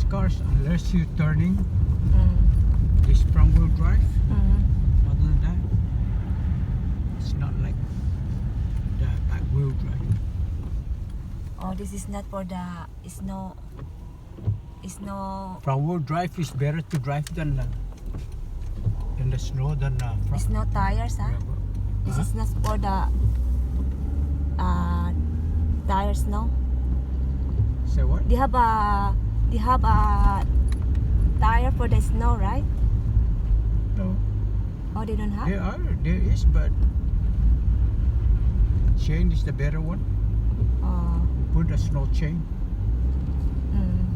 cars, unless you're turning, Mm. is front wheel drive. Mm. Other than that, it's not like the back wheel drive. Oh, this is not for the snow. Front wheel drive is better to drive than the snow than front. Snow tires, huh? This is not for the tires, no? Say what? They have a tire for the snow, right? No, Oh, they don't have? there is, but chain is the better one. Oh. Put a snow chain. Mm.